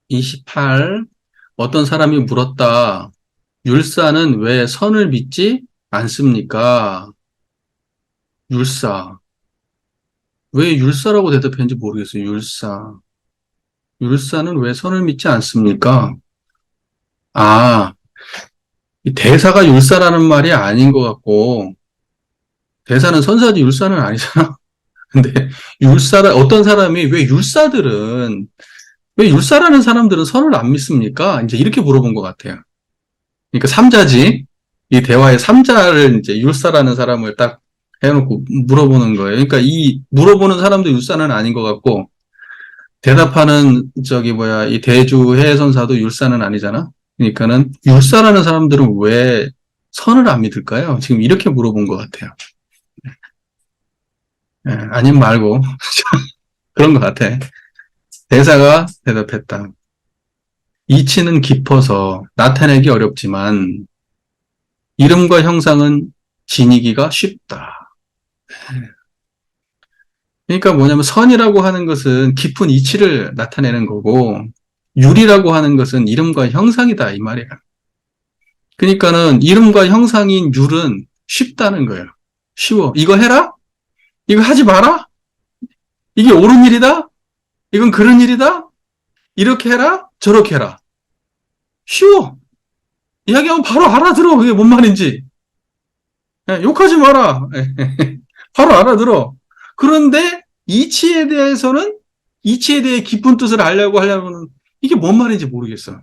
28. 어떤 사람이 물었다. 율사는 왜 선을 믿지 않습니까? 율사. 왜 율사라고 대답했는지 모르겠어요. 율사. 율사는 왜 선을 믿지 않습니까? 아, 이 대사가 율사라는 말이 아닌 것 같고, 대사는 선사지 율사는 아니잖아. 근데 어떤 사람이 왜 율사라는 사람들은 선을 안 믿습니까? 이제 이렇게 물어본 것 같아요. 그러니까 삼자지. 이 대화의 삼자를 이제 율사라는 사람을 딱 해놓고 물어보는 거예요. 그러니까 이 물어보는 사람도 율사는 아닌 것 같고, 대답하는 이 대주 해선사도 율사는 아니잖아. 그러니까는 율사라는 사람들은 왜 선을 안 믿을까요? 지금 이렇게 물어본 것 같아요. 예, 아님 말고 그런 것 같아. 대사가 대답했다. 이치는 깊어서 나타내기 어렵지만 이름과 형상은 지니기가 쉽다. 그러니까 뭐냐면 선이라고 하는 것은 깊은 이치를 나타내는 거고 율이라고 하는 것은 이름과 형상이다 이 말이야. 그러니까는 이름과 형상인 율은 쉽다는 거예요. 쉬워. 이거 해라? 이거 하지 마라? 이게 옳은 일이다? 이건 그런 일이다? 이렇게 해라? 저렇게 해라. 쉬워. 이야기하면 바로 알아들어. 그게 뭔 말인지. 욕하지 마라. 바로 알아들어. 그런데 이치에 대해 깊은 뜻을 알려고 하려면 이게 뭔 말인지 모르겠어.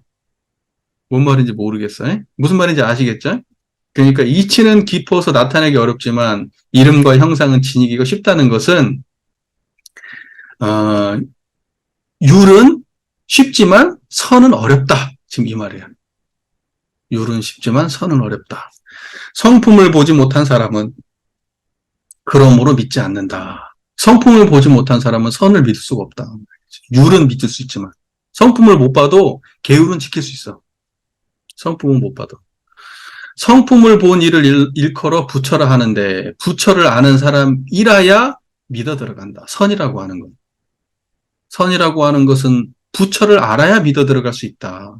뭔 말인지 모르겠어. 무슨 말인지 아시겠죠? 그러니까 이치는 깊어서 나타내기 어렵지만 이름과 형상은 지니기가 쉽다는 것은 어, 율은 쉽지만 선은 어렵다. 지금 이 말이에요. 율은 쉽지만 선은 어렵다. 성품을 보지 못한 사람은 그러므로 믿지 않는다. 성품을 보지 못한 사람은 선을 믿을 수가 없다. 율은 믿을 수 있지만 성품을 못 봐도 계율은 지킬 수 있어. 성품은 못 봐도. 성품을 본 일을 일컬어 부처라 하는데 부처를 아는 사람이라야 믿어 들어간다. 선이라고 하는 건. 선이라고 하는 것은 부처를 알아야 믿어 들어갈 수 있다.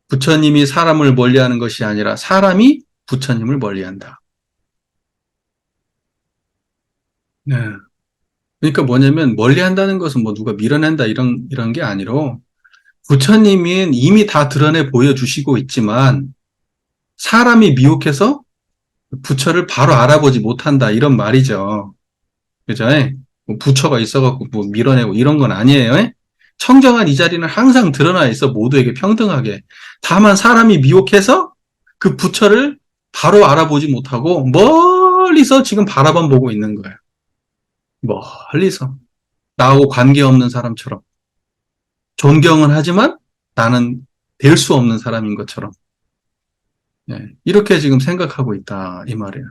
부처님이 사람을 멀리하는 것이 아니라 사람이 부처님을 멀리한다. 네. 그러니까 뭐냐면 멀리한다는 것은 뭐 누가 밀어낸다 이런 게 아니로 부처님이 이미 다 드러내 보여주시고 있지만 사람이 미혹해서 부처를 바로 알아보지 못한다 이런 말이죠. 그죠? 뭐 부처가 있어갖고 뭐 밀어내고 이런 건 아니에요. 청정한 이 자리는 항상 드러나 있어 모두에게 평등하게. 다만 사람이 미혹해서 그 부처를 바로 알아보지 못하고 멀리서 지금 바라만 보고 있는 거예요. 멀리서. 나하고 관계없는 사람처럼. 존경은 하지만 나는 될 수 없는 사람인 것처럼. 이렇게 지금 생각하고 있다. 이 말이에요.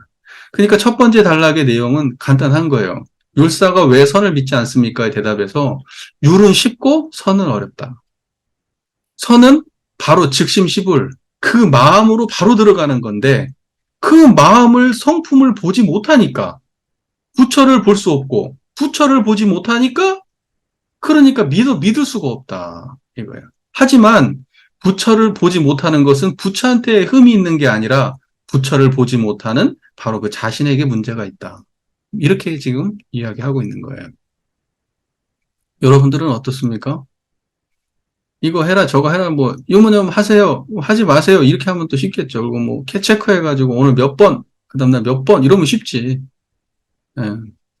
그러니까 첫 번째 단락의 내용은 간단한 거예요. 율사가 왜 선을 믿지 않습니까? 대답에서 율은 쉽고 선은 어렵다. 선은 바로 즉심시불 그 마음으로 바로 들어가는 건데 그 마음을 성품을 보지 못하니까 부처를 볼 수 없고 부처를 보지 못하니까 그러니까 믿을 수가 없다. 이거예요. 하지만 부처를 보지 못하는 것은 부처한테 흠이 있는 게 아니라 부처를 보지 못하는 바로 그 자신에게 문제가 있다. 이렇게 지금 이야기하고 있는 거예요. 여러분들은 어떻습니까? 이거 해라, 저거 해라, 뭐, 요모님 하세요, 하지 마세요. 이렇게 하면 또 쉽겠죠. 그리고 뭐, 체크해가지고 오늘 몇 번, 그 다음날 몇 번, 이러면 쉽지. 예.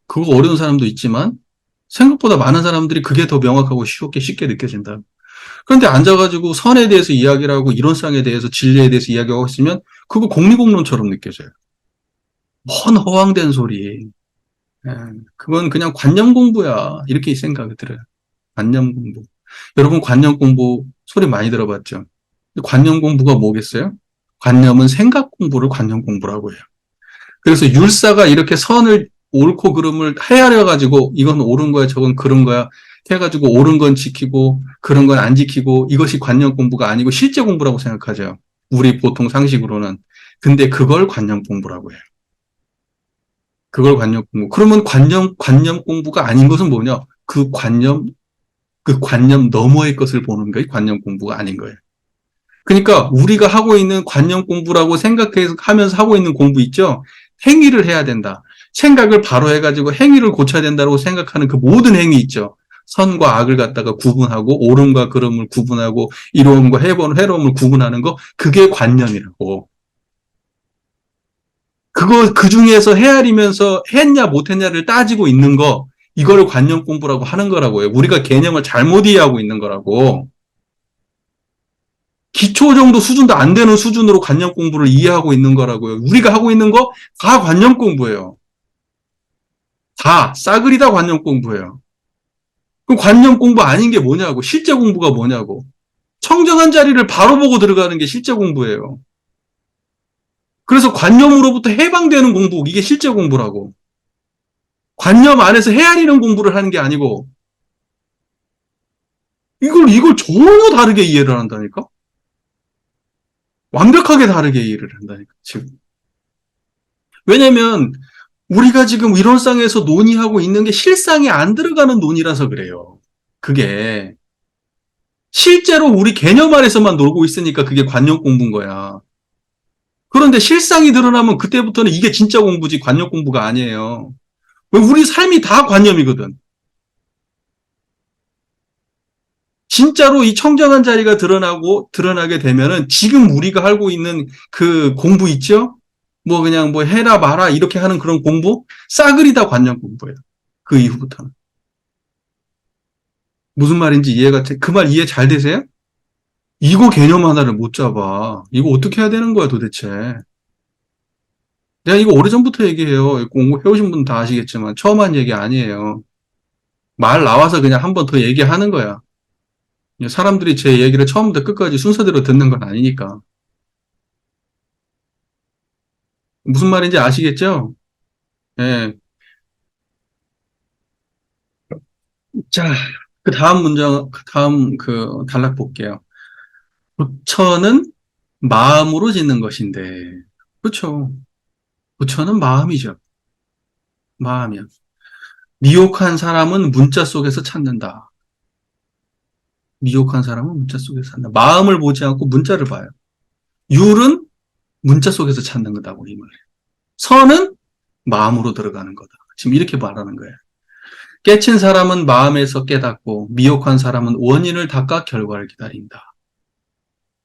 그거 어려운 사람도 있지만, 생각보다 많은 사람들이 그게 더 명확하고 쉽게 느껴진다. 그런데 앉아가지고 선에 대해서 이야기를 하고, 이론상에 대해서, 진리에 대해서 이야기하고 있으면, 그거 공리공론처럼 느껴져요. 뭔 허황된 소리. 예. 그건 그냥 관념 공부야. 이렇게 생각이 들어요. 관념 공부. 여러분 관념 공부 소리 많이 들어봤죠? 관념 공부가 뭐겠어요? 관념은 생각 공부를 관념 공부라고 해요. 그래서 율사가 이렇게 선을 옳고 그름을 헤아려 가지고 이건 옳은 거야, 저건 그런 거야 해가지고 옳은 건 지키고 그런 건 안 지키고 이것이 관념 공부가 아니고 실제 공부라고 생각하죠. 우리 보통 상식으로는. 근데 그걸 관념 공부라고 해요. 그걸 관념 공부. 그러면 관념 공부가 아닌 것은 뭐냐? 그 관념 그 관념 너머의 것을 보는 게 관념 공부가 아닌 거예요. 그러니까 우리가 하고 있는 관념 공부라고 생각하면서 하고 있는 공부 있죠? 행위를 해야 된다. 생각을 바로 해가지고 행위를 고쳐야 된다고 생각하는 그 모든 행위 있죠. 선과 악을 갖다가 구분하고 옳음과 그름을 구분하고 이로움과 해로움을 구분하는 거 그게 관념이라고. 그거 그 중에서 헤아리면서 했냐 못했냐를 따지고 있는 거 이거를 관념 공부라고 하는 거라고요. 우리가 개념을 잘못 이해하고 있는 거라고. 기초 정도 수준도 안 되는 수준으로 관념 공부를 이해하고 있는 거라고요. 우리가 하고 있는 거 다 관념 공부예요. 다 싸그리 다 관념 공부예요. 그럼 관념 공부 아닌 게 뭐냐고. 실제 공부가 뭐냐고. 청정한 자리를 바로 보고 들어가는 게 실제 공부예요. 그래서 관념으로부터 해방되는 공부, 이게 실제 공부라고. 관념 안에서 헤아리는 공부를 하는 게 아니고, 이걸 전혀 다르게 이해를 한다니까? 완벽하게 다르게 이해를 한다니까, 지금. 왜냐면, 우리가 지금 이론상에서 논의하고 있는 게 실상에 안 들어가는 논의라서 그래요. 그게. 실제로 우리 개념 안에서만 놀고 있으니까 그게 관념 공부인 거야. 그런데 실상이 드러나면 그때부터는 이게 진짜 공부지 관념 공부가 아니에요. 왜 우리 삶이 다 관념이거든. 진짜로 이 청정한 자리가 드러나게 되면은 지금 우리가 하고 있는 그 공부 있죠? 뭐 그냥 뭐 해라 마라 이렇게 하는 그런 공부? 싸그리 다 관념 공부예요. 그 이후부터는. 무슨 말인지 그 말 이해 잘 되세요? 이거 개념 하나를 못 잡아. 이거 어떻게 해야 되는 거야 도대체. 내가 이거 오래전부터 얘기해요. 공부해오신 분 다 아시겠지만 처음 한 얘기 아니에요. 말 나와서 그냥 한 번 더 얘기하는 거야. 사람들이 제 얘기를 처음부터 끝까지 순서대로 듣는 건 아니니까. 무슨 말인지 아시겠죠? 예. 자, 그 다음 단락 볼게요. 부처는 마음으로 짓는 것인데. 그렇죠. 부처는 마음이죠. 마음이야. 미혹한 사람은 문자 속에서 찾는다. 미혹한 사람은 문자 속에서 찾는다. 마음을 보지 않고 문자를 봐요. 율은 문자 속에서 찾는 거다고 이 말이에요. 선은 마음으로 들어가는 거다. 지금 이렇게 말하는 거예요. 깨친 사람은 마음에서 깨닫고 미혹한 사람은 원인을 닦아 결과를 기다린다.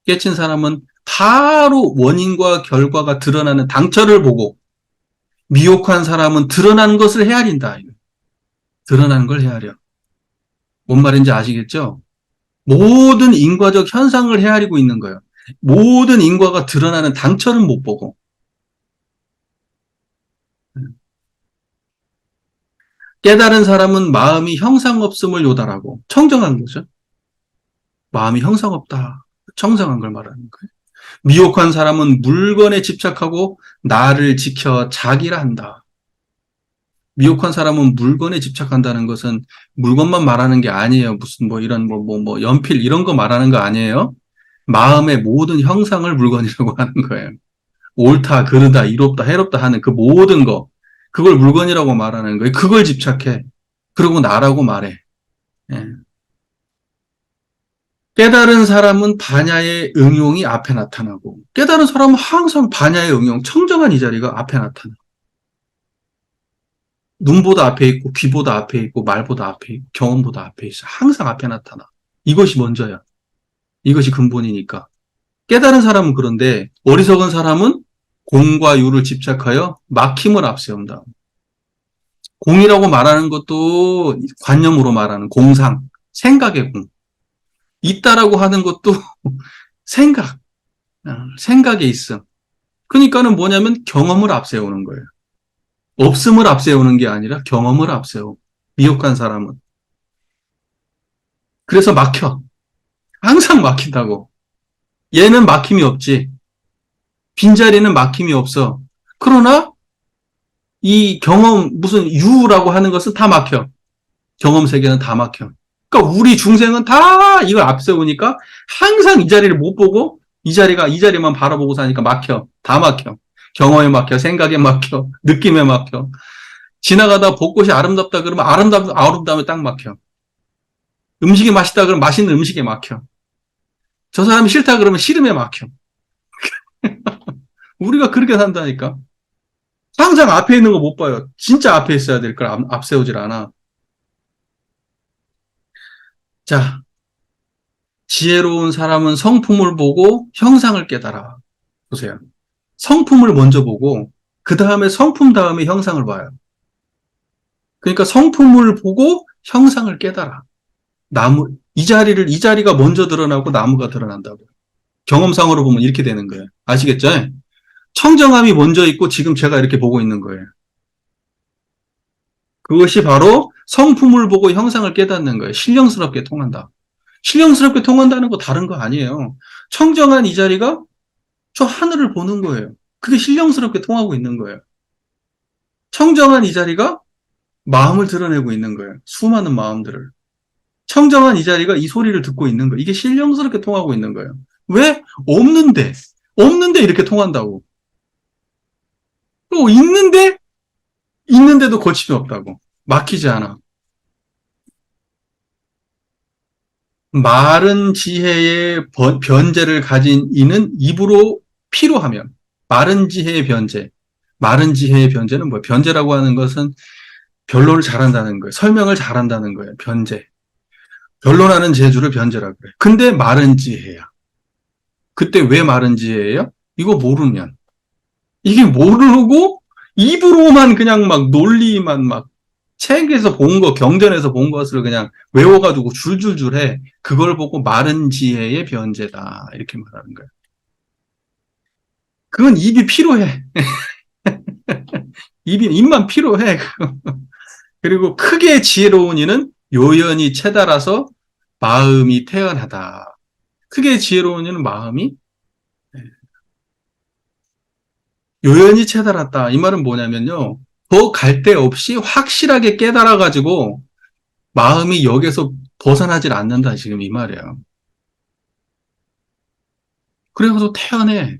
깨친 사람은 바로 원인과 결과가 드러나는 당처를 보고 미혹한 사람은 드러나는 것을 헤아린다. 드러나는 걸 헤아려. 뭔 말인지 아시겠죠? 모든 인과적 현상을 헤아리고 있는 거예요. 모든 인과가 드러나는 당처는 못 보고. 깨달은 사람은 마음이 형상없음을 요달하고 청정한 거죠. 마음이 형상없다. 청정한 걸 말하는 거예요. 미혹한 사람은 물건에 집착하고 나를 지켜 자기라 한다. 미혹한 사람은 물건에 집착한다는 것은 물건만 말하는 게 아니에요. 무슨 뭐 이런 연필 이런 거 말하는 거 아니에요. 마음의 모든 형상을 물건이라고 하는 거예요. 옳다, 그르다, 이롭다, 해롭다 하는 그 모든 거. 그걸 물건이라고 말하는 거예요. 그걸 집착해. 그러고 나라고 말해. 예. 깨달은 사람은 반야의 응용이 앞에 나타나고, 깨달은 사람은 항상 반야의 응용, 청정한 이 자리가 앞에 나타나. 눈보다 앞에 있고, 귀보다 앞에 있고, 말보다 앞에 있고, 경험보다 앞에 있어. 항상 앞에 나타나. 이것이 먼저야. 이것이 근본이니까. 깨달은 사람은 그런데, 어리석은 사람은 공과 유를 집착하여 막힘을 앞세운다. 공이라고 말하는 것도 관념으로 말하는 공상, 생각의 공. 있다라고 하는 것도 생각, 생각에 있어. 그러니까는 뭐냐면 경험을 앞세우는 거예요. 없음을 앞세우는 게 아니라 경험을 앞세우고. 미혹한 사람은. 그래서 막혀. 항상 막힌다고. 얘는 막힘이 없지. 빈자리는 막힘이 없어. 그러나 이 무슨 유라고 하는 것은 다 막혀. 경험 세계는 다 막혀. 그러니까 우리 중생은 다 이걸 앞세우니까 항상 이 자리를 못 보고 이 자리만 바라보고 사니까 막혀. 다 막혀. 경험에 막혀. 생각에 막혀. 느낌에 막혀. 지나가다 벚꽃이 아름답다 그러면 아름다움에 딱 막혀. 음식이 맛있다 그러면 맛있는 음식에 막혀. 저 사람이 싫다 그러면 싫음에 막혀. 우리가 그렇게 산다니까. 항상 앞에 있는 거 못 봐요. 진짜 앞에 있어야 될 걸 앞세우질 않아. 자, 지혜로운 사람은 성품을 보고 형상을 깨달아. 보세요. 성품을 먼저 보고, 그 다음에 성품 다음에 형상을 봐요. 그러니까 성품을 보고 형상을 깨달아. 이 자리가 먼저 드러나고 나무가 드러난다고. 경험상으로 보면 이렇게 되는 거예요. 아시겠죠? 청정함이 먼저 있고 지금 제가 이렇게 보고 있는 거예요. 그것이 바로 성품을 보고 형상을 깨닫는 거예요. 신령스럽게 통한다. 신령스럽게 통한다는 거 다른 거 아니에요. 청정한 이 자리가 저 하늘을 보는 거예요. 그게 신령스럽게 통하고 있는 거예요. 청정한 이 자리가 마음을 드러내고 있는 거예요. 수많은 마음들을. 청정한 이 자리가 이 소리를 듣고 있는 거예요. 이게 신령스럽게 통하고 있는 거예요. 왜? 없는데 이렇게 통한다고. 또 있는데도 거침이 없다고. 막히지 않아. 마른 지혜의 변제를 가진 이는 입으로 피로 하면, 마른 지혜의 변제. 마른 지혜의 변제는 뭐예요? 변제라고 하는 것은 변론을 잘한다는 거예요. 설명을 잘한다는 거예요. 변제. 변론하는 재주를 변제라고 그래요. 근데 마른 지혜야. 그때 왜 마른 지혜예요? 이거 모르면. 이게 모르고 입으로만 그냥 막 논리만 막 책에서 본 거, 경전에서 본 것을 그냥 외워가지고 줄줄줄 해. 그걸 보고 마른 지혜의 변제다. 이렇게 말하는 거예요. 그건 입이 필요해. 입만 필요해. 그리고 크게 지혜로운 이는 요연히 채달아서 마음이 태연하다. 크게 지혜로운 이는 마음이 요연히 채달았다. 이 말은 뭐냐면요. 더 갈 데 없이 확실하게 깨달아가지고 마음이 여기서 벗어나질 않는다. 지금 이 말이에요. 그래서 태연해.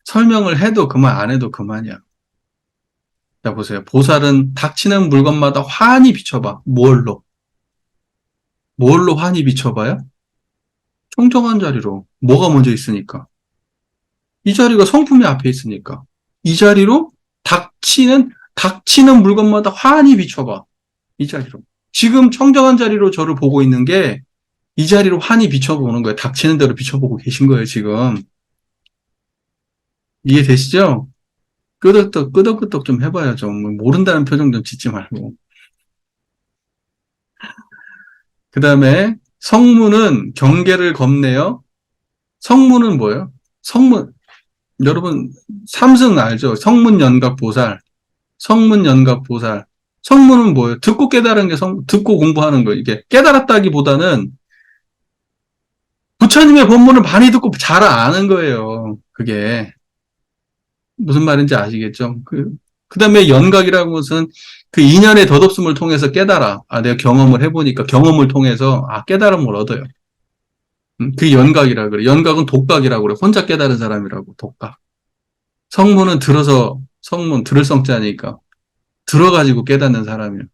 설명을 해도 그만, 안 해도 그만이야. 자, 보세요. 보살은 닥치는 물건마다 환히 비춰봐. 뭘로? 뭘로 환히 비춰봐요? 청정한 자리로. 뭐가 먼저 있으니까. 이 자리가 성품이 앞에 있으니까. 이 자리로 닥치는 물건마다 환히 비춰봐. 이 자리로. 지금 청정한 자리로 저를 보고 있는 게 이 자리로 환히 비춰보는 거예요. 닥치는 대로 비춰보고 계신 거예요, 지금. 이해되시죠? 끄덕끄덕 좀 해봐요, 좀. 모른다는 표정 좀 짓지 말고. 그 다음에 성문은 경계를 겁내요. 성문은 뭐예요? 성문, 여러분, 삼승 알죠? 성문연각보살. 성문연각보살. 성문은 뭐예요? 듣고 깨달은 게 듣고 공부하는 거예요. 이게 깨달았다기보다는 부처님의 법문을 많이 듣고 잘 아는 거예요. 그게. 무슨 말인지 아시겠죠? 그 다음에 연각이라는 것은 그 인연의 덧없음을 통해서 깨달아. 아, 내가 경험을 해보니까 경험을 통해서, 깨달음을 얻어요. 그 연각이라 그래. 연각은 독각이라고 그래. 혼자 깨달은 사람이라고, 독각. 성문은 성문, 들을 성자니까. 들어가지고 깨닫는 사람이에요.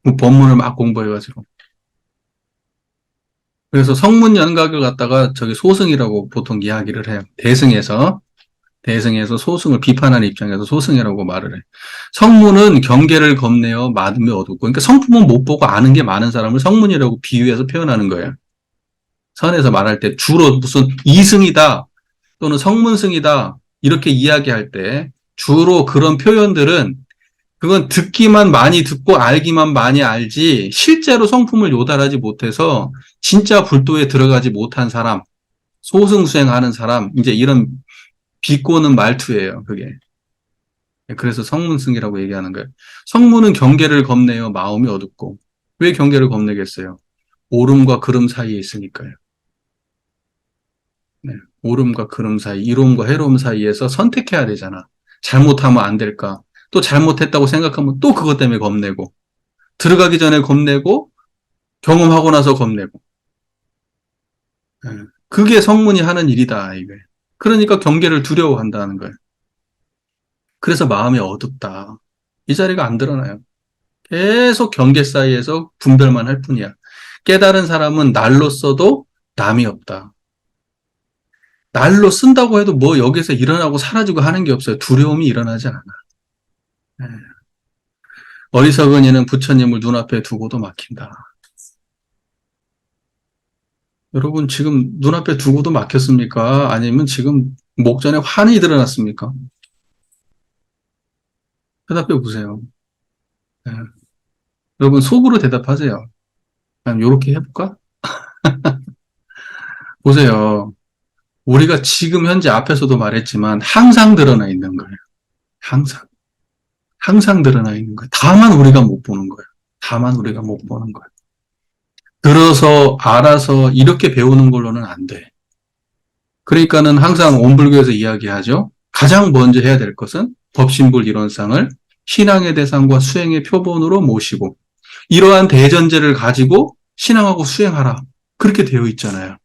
그 법문을 막 공부해가지고. 그래서 성문 연각을 갖다가 저기 소승이라고 보통 이야기를 해요. 대승에서 소승을 비판하는 입장에서 소승이라고 말을 해. 성문은 경계를 겁내어 마음이 어둡고, 그러니까 성품은 못 보고 아는 게 많은 사람을 성문이라고 비유해서 표현하는 거예요. 선에서 말할 때 주로 무슨 이승이다 또는 성문승이다 이렇게 이야기할 때 주로 그런 표현들은 그건 듣기만 많이 듣고 알기만 많이 알지 실제로 성품을 요달하지 못해서 진짜 불도에 들어가지 못한 사람, 소승수행하는 사람, 이제 이런 비꼬는 말투예요, 그게. 그래서 성문승이라고 얘기하는 거예요. 성문은 경계를 겁내요, 마음이 어둡고. 왜 경계를 겁내겠어요? 오름과 그름 사이에 있으니까요. 네. 오름과 그름 사이, 이로움과 해로움 사이에서 선택해야 되잖아. 잘못하면 안 될까? 또 잘못했다고 생각하면 또 그것 때문에 겁내고, 들어가기 전에 겁내고, 경험하고 나서 겁내고. 네. 그게 성문이 하는 일이다, 이게. 그러니까 경계를 두려워한다는 거예요. 그래서 마음이 어둡다. 이 자리가 안 드러나요. 계속 경계 사이에서 분별만 할 뿐이야. 깨달은 사람은 날로 써도 남이 없다. 날로 쓴다고 해도 뭐 여기서 일어나고 사라지고 하는 게 없어요. 두려움이 일어나지 않아. 네. 어리석은 이는 부처님을 눈앞에 두고도 막힌다. 여러분 지금 눈앞에 두고도 막혔습니까? 아니면 지금 목전에 환히 드러났습니까? 대답해 보세요. 네. 여러분 속으로 대답하세요. 그냥 이렇게 해볼까? 보세요. 우리가 지금 현재 앞에서도 말했지만 항상 드러나 있는 거예요. 항상. 항상 드러나 있는 거예요. 다만 우리가 못 보는 거예요. 다만 우리가 못 보는 거예요. 들어서 알아서 이렇게 배우는 걸로는 안 돼. 그러니까는 항상 온불교에서 이야기하죠. 가장 먼저 해야 될 것은 법신불 이론상을 신앙의 대상과 수행의 표본으로 모시고 이러한 대전제를 가지고 신앙하고 수행하라. 그렇게 되어 있잖아요.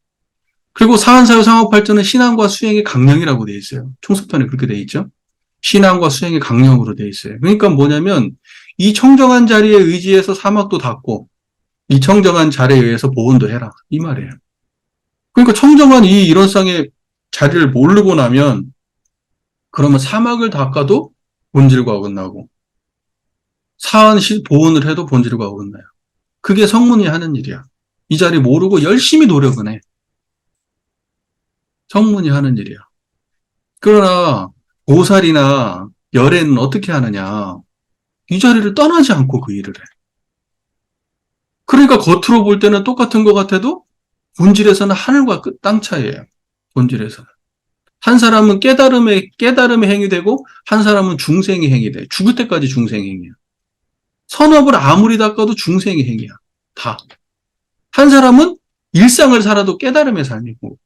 그리고 사안사유 상업발전은 신앙과 수행의 강령이라고 되어 있어요. 총서편에 그렇게 되어 있죠. 신앙과 수행의 강령으로 되어 있어요. 그러니까 뭐냐면 이 청정한 자리에 의지해서 사막도 닦고 이 청정한 자리에 의해서 보온도 해라. 이 말이에요. 그러니까 청정한 이 일원상의 자리를 모르고 나면 그러면 사막을 닦아도 본질과 어긋나고 사안 보온을 해도 본질과 어긋나요. 그게 성문이 하는 일이야. 이 자리 모르고 열심히 노력은 해. 성문이 하는 일이야. 그러나 보살이나 열애는 어떻게 하느냐. 이 자리를 떠나지 않고 그 일을 해. 그러니까 겉으로 볼 때는 똑같은 것 같아도 본질에서는 하늘과 땅 차이예요. 본질에서는. 한 사람은 깨달음의 행위 되고 한 사람은 중생의 행위 돼. 죽을 때까지 중생의 행위야. 선업을 아무리 닦아도 중생의 행위야. 다. 한 사람은 일상을 살아도 깨달음의 삶이고.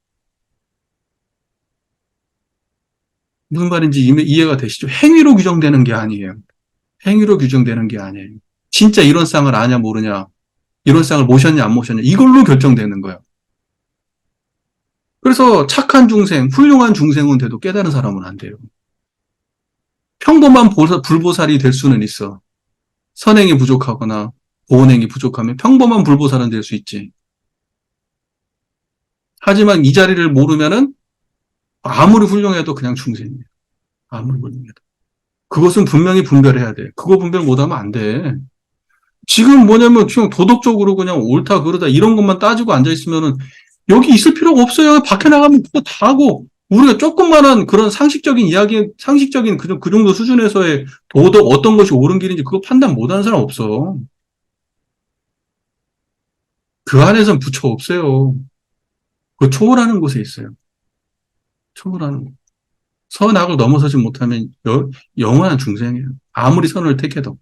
무슨 말인지 이해가 되시죠? 행위로 규정되는 게 아니에요. 행위로 규정되는 게 아니에요. 진짜 이론상을 아냐 모르냐, 이론상을 모셨냐 안 모셨냐 이걸로 결정되는 거예요. 그래서 착한 중생, 훌륭한 중생은 돼도 깨달은 사람은 안 돼요. 평범한 불보살이 될 수는 있어. 선행이 부족하거나 보온행이 부족하면 평범한 불보살은 될 수 있지. 하지만 이 자리를 모르면은 아무리 훌륭해도 그냥 중생이에요. 아무리 훌륭해도. 그것은 분명히 분별해야 돼. 그거 분별 못하면 안 돼. 지금 뭐냐면 그냥 도덕적으로 그냥 옳다 그러다 이런 것만 따지고 앉아있으면은 여기 있을 필요가 없어요. 밖에 나가면 그거 다 하고 우리가 조금만한 그런 상식적인 이야기, 상식적인 그 정도 수준에서의 도덕 어떤 것이 옳은 길인지 그거 판단 못하는 사람 없어. 그 안에선 부처 없어요. 그 초월하는 곳에 있어요. 초월하는 곳. 선악을 넘어서지 못하면 영원한 중생이에요. 아무리 선을 택해도.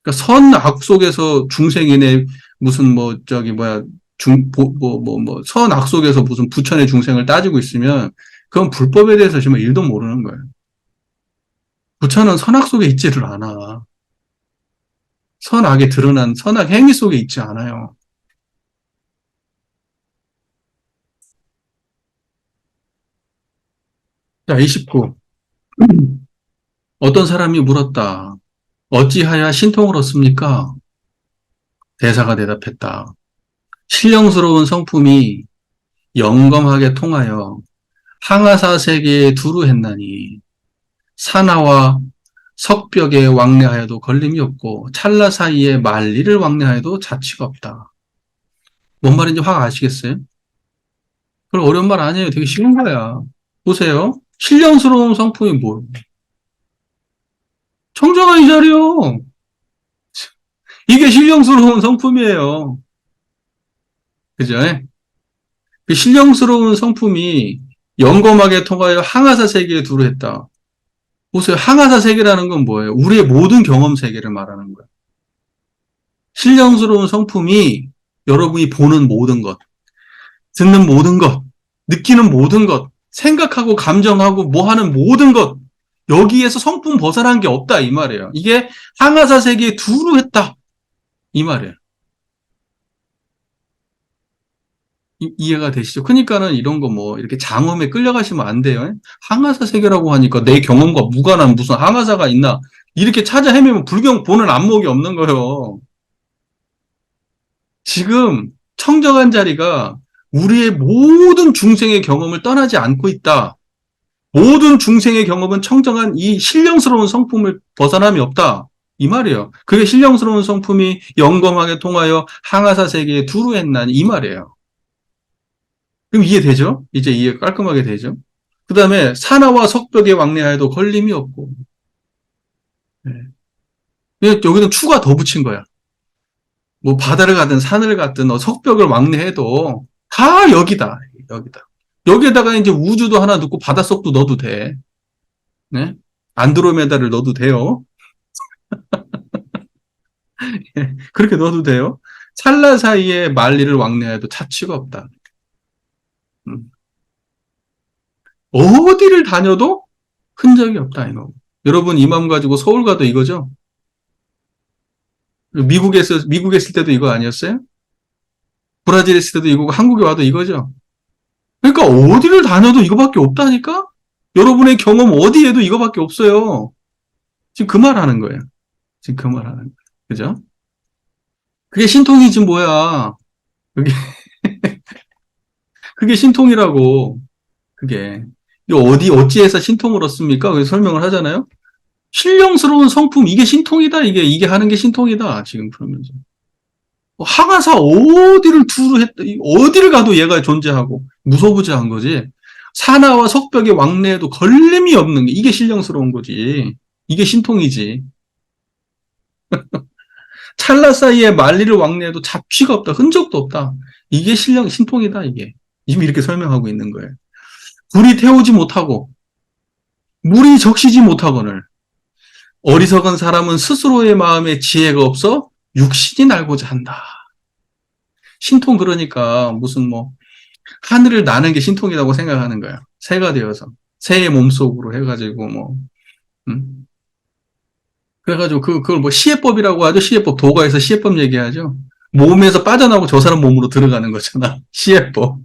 그러니까 선악 속에서 중생이네 무슨 뭐 저기 뭐야 선악 속에서 무슨 부처의 중생을 따지고 있으면 그건 불법에 대해서 정말 일도 모르는 거예요. 부처는 선악 속에 있지를 않아. 선악에 드러난 선악 행위 속에 있지 않아요. 자, 29. 어떤 사람이 물었다. 어찌하여 신통을 얻습니까? 대사가 대답했다. 신령스러운 성품이 영검하게 통하여 항아사 세계에 두루 했나니 산하와 석벽에 왕래하여도 걸림이 없고 찰나 사이에 만리를 왕래하여도 자취가 없다. 뭔 말인지 확 아시겠어요? 그걸 어려운 말 아니에요. 되게 쉬운 거야. 보세요. 신령스러운 성품이 뭐? 청정한 이 자리요. 이게 신령스러운 성품이에요. 그죠? 그 신령스러운 성품이 영검하게 통하여 항아사 세계에 두루 했다. 보세요. 항아사 세계라는 건 뭐예요? 우리의 모든 경험 세계를 말하는 거예요. 신령스러운 성품이 여러분이 보는 모든 것, 듣는 모든 것, 느끼는 모든 것, 생각하고 감정하고 뭐 하는 모든 것, 여기에서 성품 벗어난 게 없다 이 말이에요. 이게 항아사 세계에 두루 했다 이 말이에요. 이해가 되시죠? 그러니까는 이런 거 뭐 이렇게 장엄에 끌려가시면 안 돼요. 항아사 세계라고 하니까 내 경험과 무관한 무슨 항아사가 있나 이렇게 찾아 헤매면 불경 보는 안목이 없는 거예요. 지금 청정한 자리가 우리의 모든 중생의 경험을 떠나지 않고 있다. 모든 중생의 경험은 청정한 이 신령스러운 성품을 벗어남이 없다. 이 말이에요. 그게 신령스러운 성품이 영검하게 통하여 항아사 세계에 두루 했나니 이 말이에요. 그럼 이해되죠? 이제 이해 깔끔하게 되죠? 그 다음에 산하와 석벽에 왕래하여도 걸림이 없고. 네. 여기는 추가 더 붙인 거야. 뭐 바다를 가든 산을 가든 석벽을 왕래해도 다 여기다. 여기다. 여기에다가 이제 우주도 하나 넣고 바닷속도 넣어도 돼. 네? 안드로메다를 넣어도 돼요. 그렇게 넣어도 돼요. 찰나 사이에 만리를 왕래해도 차치가 없다. 음. 어디를 다녀도 흔적이 없다. 이거. 여러분 이 마음 가지고 서울 가도 이거죠? 미국에 있을 때도 이거 아니었어요? 브라질에 있을 때도 이거고 한국에 와도 이거죠? 그러니까 어디를 다녀도 이거밖에 없다니까? 여러분의 경험 어디에도 이거밖에 없어요. 지금 그 말 하는 거예요. 지금 그 말 하는 거예요. 그죠? 그게 신통이지 뭐야. 그게, 그게 신통이라고. 그게. 이거 어찌에서 신통을 얻습니까? 그래서 설명을 하잖아요. 신령스러운 성품, 이게 신통이다. 이게 하는 게 신통이다. 지금 그러면서. 항아사 어디를 두루 했다. 어디를 가도 얘가 존재하고 무소부재한 거지. 산하와 석벽의 왕래에도 걸림이 없는 게 이게 신령스러운 거지. 이게 신통이지. 찰나 사이에 만리를 왕래해도 잡취가 없다. 흔적도 없다. 이게 신통이다. 이게. 지금 이렇게 설명하고 있는 거예요. 불이 태우지 못하고 물이 적시지 못하거늘 어리석은 사람은 스스로의 마음에 지혜가 없어 육신이 날고자 한다. 신통 그러니까 무슨 뭐 하늘을 나는 게 신통이라고 생각하는 거야. 새가 되어서 새의 몸속으로 해가지고 뭐 음? 그래가지고 그걸 뭐 시해법이라고 하죠. 시해법 도가에서 시해법 얘기하죠. 몸에서 빠져나오고 저 사람 몸으로 들어가는 거잖아. 시해법.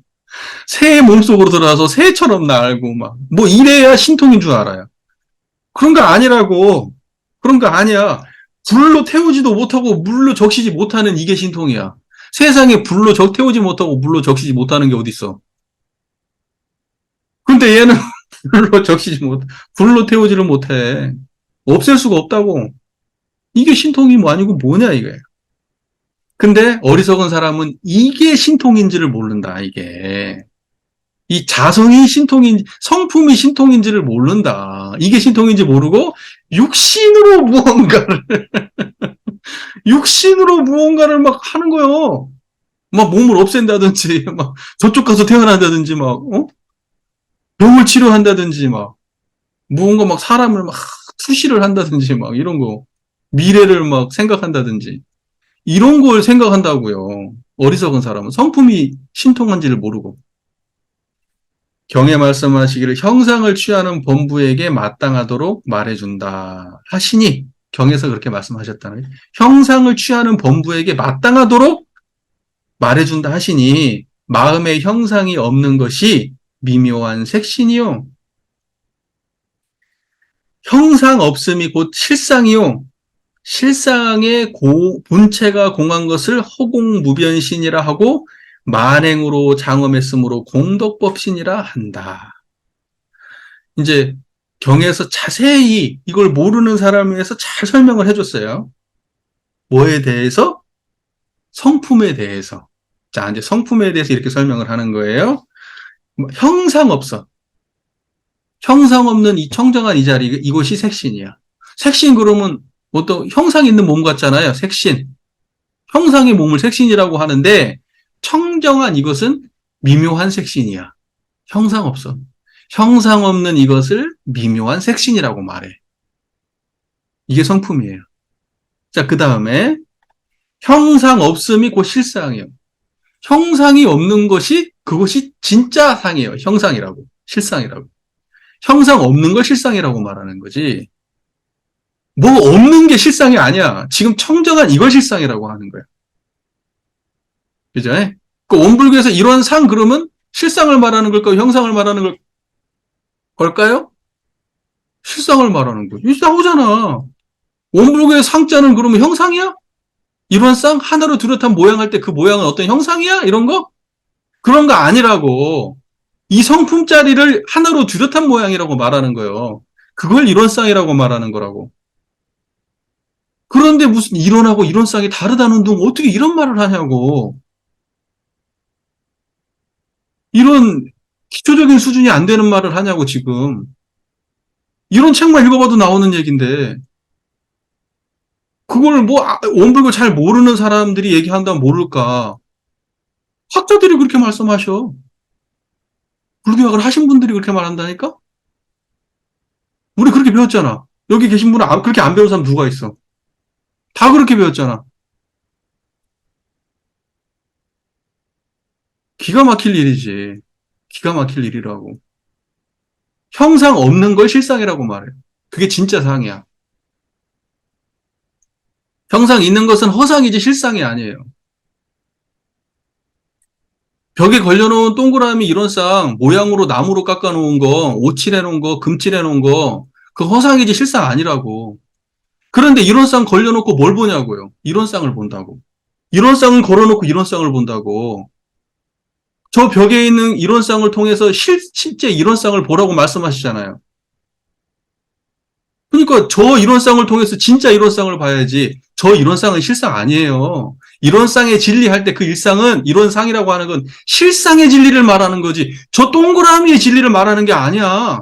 새의 몸속으로 들어가서 새처럼 날고 막 뭐 이래야 신통인 줄 알아요. 그런 거 아니라고. 그런 거 아니야. 불로 태우지도 못하고 물로 적시지 못하는 이게 신통이야. 세상에 불로 태우지 못하고 물로 적시지 못하는 게 어딨어. 근데 얘는 불로 적시지 못, 불로 태우지를 못해. 없앨 수가 없다고. 이게 신통이 뭐 아니고 뭐냐, 이게. 근데 어리석은 사람은 이게 신통인지를 모른다, 이게. 이 자성이 성품이 신통인지를 모른다. 이게 신통인지 모르고, 육신으로 무언가를, 육신으로 무언가를 막 하는 거예요. 막 몸을 없앤다든지, 막 저쪽 가서 태어난다든지, 막, 병을 치료한다든지, 막, 무언가 막 사람을 막 투시를 한다든지, 막 이런 거. 미래를 막 생각한다든지. 이런 걸 생각한다고요. 어리석은 사람은. 성품이 신통한지를 모르고. 경에 말씀하시기를 형상을 취하는 범부에게 마땅하도록 말해준다 하시니 경에서 그렇게 말씀하셨다는 거예요. 형상을 취하는 범부에게 마땅하도록 말해준다 하시니 마음의 형상이 없는 것이 미묘한 색신이요. 형상 없음이 곧 실상이요. 실상의 본체가 공한 것을 허공무변신이라 하고 만행으로 장엄했으므로 공덕법신이라 한다. 이제 경에서 자세히 이걸 모르는 사람에 대해서 잘 설명을 해줬어요. 뭐에 대해서? 성품에 대해서. 자, 이제 성품에 대해서 이렇게 설명을 하는 거예요. 형상 없어. 형상 없는 이 청정한 이 자리, 이곳이 색신이야. 색신 그러면 어떤 형상 있는 몸 같잖아요. 색신. 형상의 몸을 색신이라고 하는데 청정한 이것은 미묘한 색신이야. 형상 없어. 형상 없는 이것을 미묘한 색신이라고 말해. 이게 성품이에요. 자, 그 다음에 형상 없음이 곧 실상이에요. 형상이 없는 것이 그것이 진짜 상이에요. 형상이라고. 실상이라고. 형상 없는 걸 실상이라고 말하는 거지. 뭐 없는 게 실상이 아니야. 지금 청정한 이걸 실상이라고 하는 거야. 그죠? 그 원불교에서 이런 상 그러면 실상을 말하는 걸까요? 형상을 말하는 걸까요? 실상을 말하는 거죠. 이게 나오잖아. 원불교의 상자는 그러면 형상이야? 이런 쌍? 하나로 뚜렷한 모양 할 때 그 모양은 어떤 형상이야? 이런 거? 그런 거 아니라고. 이 성품짜리를 하나로 뚜렷한 모양이라고 말하는 거예요. 그걸 이론쌍이라고 말하는 거라고. 그런데 무슨 이론하고 이론쌍이 다르다는 둥 어떻게 이런 말을 하냐고. 이런 기초적인 수준이 안 되는 말을 하냐고 지금. 이런 책만 읽어봐도 나오는 얘기인데 그걸 뭐 원불교 잘 모르는 사람들이 얘기한다면 모를까. 학자들이 그렇게 말씀하셔. 불교학을 하신 분들이 그렇게 말한다니까? 우리 그렇게 배웠잖아. 여기 계신 분은 그렇게 안 배운 사람 누가 있어? 다 그렇게 배웠잖아. 기가 막힐 일이지. 기가 막힐 일이라고. 형상 없는 걸 실상이라고 말해. 그게 진짜 상이야. 형상 있는 것은 허상이지 실상이 아니에요. 벽에 걸려놓은 동그라미 이런 쌍, 모양으로 나무로 깎아놓은 거, 오칠해놓은 거, 금칠해놓은 거, 그 허상이지 실상 아니라고. 그런데 이런 쌍 걸려놓고 뭘 보냐고요. 이런 쌍을 본다고. 이런 쌍을 걸어놓고 이런 쌍을 본다고. 저 벽에 있는 이런 쌍을 통해서 실제 이런 쌍을 보라고 말씀하시잖아요. 그러니까 저 이런 쌍을 통해서 진짜 이런 쌍을 봐야지. 저 이런 쌍은 실상 아니에요. 이런 쌍의 진리 할 때 그 일상은 이런 상이라고 하는 건 실상의 진리를 말하는 거지. 저 동그라미의 진리를 말하는 게 아니야.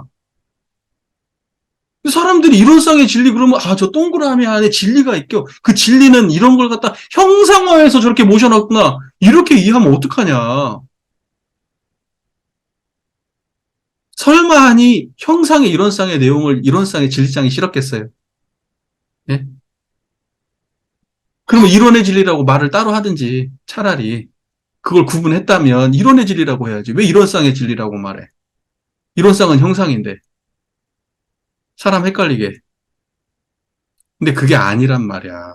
사람들이 이런 쌍의 진리 그러면 저 동그라미 안에 진리가 있겨. 그 진리는 이런 걸 갖다 형상화해서 저렇게 모셔놨구나. 이렇게 이해하면 어떡하냐. 설마하니 형상의 이런 쌍의 내용을 이런 쌍의 진리쌍이 싫었겠어요? 예? 그러면 이론의 진리라고 말을 따로 하든지 차라리 그걸 구분했다면 이론의 진리라고 해야지. 왜 이론 쌍의 진리라고 말해? 이론 쌍은 형상인데 사람 헷갈리게. 근데 그게 아니란 말이야.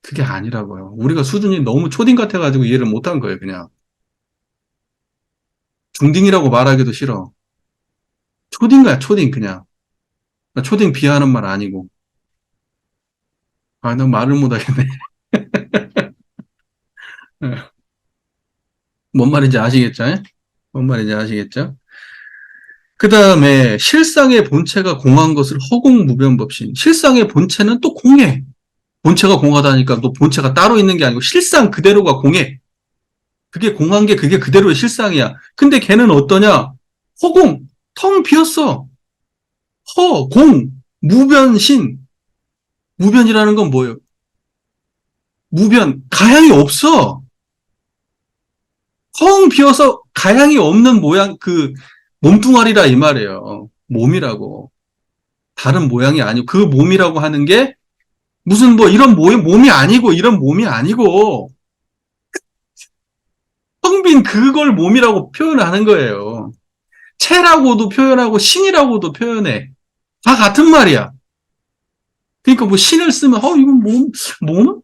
그게 아니라고요. 우리가 수준이 너무 초딩 같아가지고 이해를 못한 거예요, 그냥. 중딩이라고 말하기도 싫어. 초딩가야, 초딩, 그냥. 초딩 비하하는 말 아니고. 난 말을 못하겠네. 뭔 말인지 아시겠죠? 뭔 말인지 아시겠죠? 그 다음에 실상의 본체가 공한 것을 허공무변법신. 실상의 본체는 또 공해. 본체가 공하다니까 또 본체가 따로 있는 게 아니고 실상 그대로가 공해. 그게 공한 게 그게 그대로의 실상이야. 근데 걔는 어떠냐? 허공, 텅 비었어. 공, 무변신. 무변이라는 건 뭐예요? 무변, 가향이 없어. 텅 비어서 가향이 없는 모양, 그 몸뚱아리라 이 말이에요. 몸이라고. 다른 모양이 아니고 그 몸이라고 하는 게 무슨 뭐 이런 몸이 아니고 이런 몸이 아니고 텅 빈 그걸 몸이라고 표현하는 거예요. 체라고도 표현하고 신이라고도 표현해. 다 같은 말이야. 그러니까 뭐 신을 쓰면 이건 몸?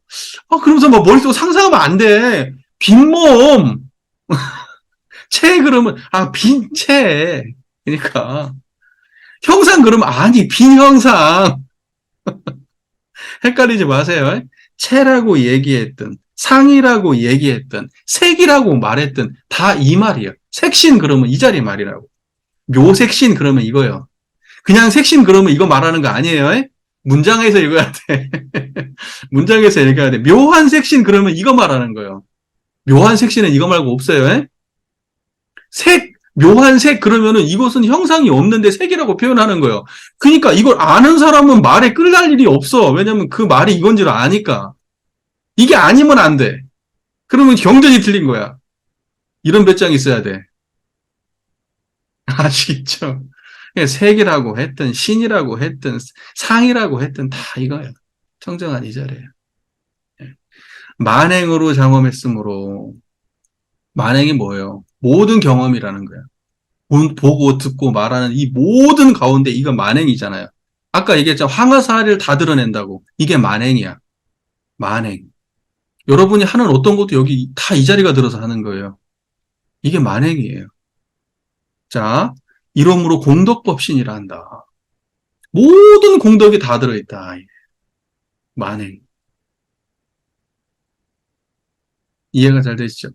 그러면서 막 머릿속 상상하면 안 돼. 빈몸. 체 그러면 빈체. 그러니까 형상 그러면 아니 빈 형상. 헷갈리지 마세요. 체라고 얘기했든 상이라고 얘기했든 색이라고 말했든 다 이 말이에요. 색신 그러면 이 자리 말이라고. 묘색신 그러면 이거요. 그냥 색신 그러면 이거 말하는 거 아니에요. 문장에서 읽어야 돼. 문장에서 읽어야 돼. 묘한 색신 그러면 이거 말하는 거예요. 묘한 색신은 이거 말고 없어요. 묘한 색 그러면은 이것은 형상이 없는데 색이라고 표현하는 거예요. 그러니까 이걸 아는 사람은 말에 끌날 일이 없어. 왜냐면 그 말이 이건 줄 아니까. 이게 아니면 안 돼. 그러면 경전이 틀린 거야. 이런 배짱이 있어야 돼. 아시겠죠? 색이라고 했든 신이라고 했든 상이라고 했든 다 이거예요. 청정한 이 자리예요. 만행으로 장엄했으므로 만행이 뭐예요? 모든 경험이라는 거야. 보고 듣고 말하는 이 모든 가운데 이거 만행이잖아요. 아까 얘기했잖아. 황하사리를 다 드러낸다고. 이게 만행이야. 만행. 여러분이 하는 어떤 것도 여기 다 이 자리가 들어서 하는 거예요. 이게 만행이에요. 자, 이러므로 공덕법신이라 한다. 모든 공덕이 다 들어있다. 만행. 이해가 잘 되시죠?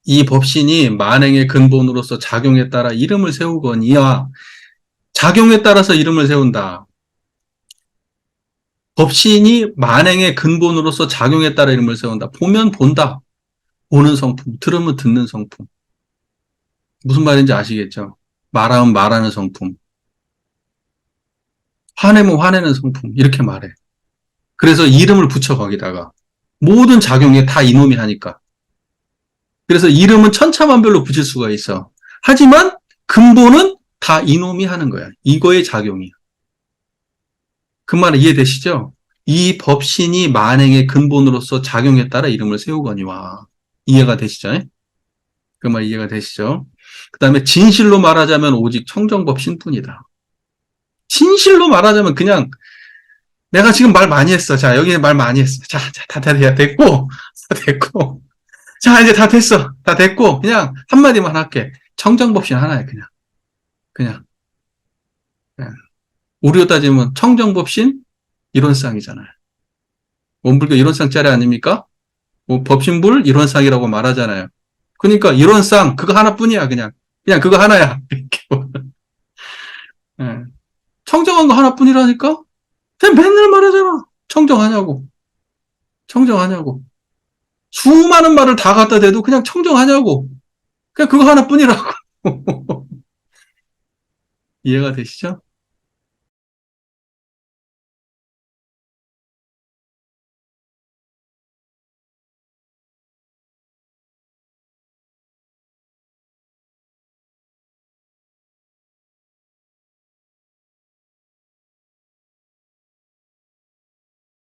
이 법신이 만행의 근본으로서 작용에 따라 이름을 세우거니와 작용에 따라서 이름을 세운다. 법신이 만행의 근본으로서 작용에 따라 이름을 세운다. 보면 본다. 보는 성품, 들으면 듣는 성품. 무슨 말인지 아시겠죠? 말하면 말하는 성품, 화내면 화내는 성품, 이렇게 말해. 그래서 이름을 붙여 거기다가. 모든 작용에 다 이놈이 하니까. 그래서 이름은 천차만별로 붙일 수가 있어. 하지만 근본은 다 이놈이 하는 거야. 이거의 작용이야. 그 말 이해되시죠? 이 법신이 만행의 근본으로서 작용에 따라 이름을 세우거니와. 이해가 되시죠? 그 말 이해가 되시죠? 그 다음에 진실로 말하자면 오직 청정법신뿐이다. 진실로 말하자면 그냥 내가 지금 말 많이 했어. 자, 여기 말 많이 했어. 자, 다 됐고, 다 됐고. 자, 이제 다 됐어. 다 됐고, 그냥 한마디만 할게. 청정법신 하나야, 그냥. 그냥. 그냥. 우리로 따지면 청정법신 이론상이잖아요. 원불교 이론상짜리 아닙니까? 뭐 법신불 이론상이라고 말하잖아요. 그러니까 이론상 그거 하나뿐이야, 그냥. 그냥 그거 하나야. 이렇게. 예. 청정한 거 하나뿐이라니까? 그냥 맨날 말하잖아. 청정하냐고. 청정하냐고. 수많은 말을 다 갖다 대도 그냥 청정하냐고. 그냥 그거 하나뿐이라고. 이해가 되시죠?